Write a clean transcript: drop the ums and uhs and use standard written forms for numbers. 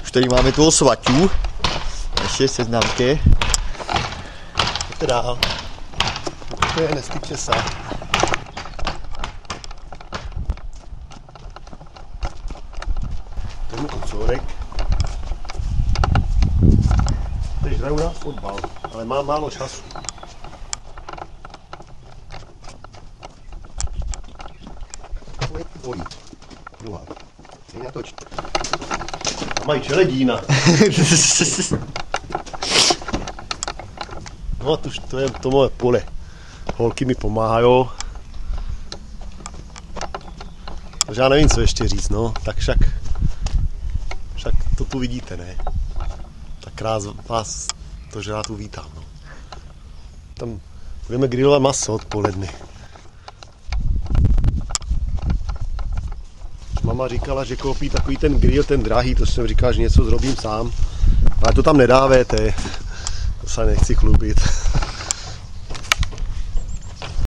Už tady máme toho svaťů. Ještě seznamky. Pojďte dál. To je nestyče se. Ten kocourek. Teď hraju na fotbal, ale mám málo času. Bolí. Druhá. Teď natoč. A mají čeledína. No a to je to moje pole. Holky mi pomáhají. Takže já nevím, co ještě říct, no. Tak však to tu vidíte, ne? Tak rád vás to, že já tu vítám, no. Tam budeme grillovat maso odpoledne. Mama říkala, že koupí takový ten grill, ten drahý, to jsem říkal, že něco zrobím sám. Ale to tam nedávejte, to se nechci chlubit.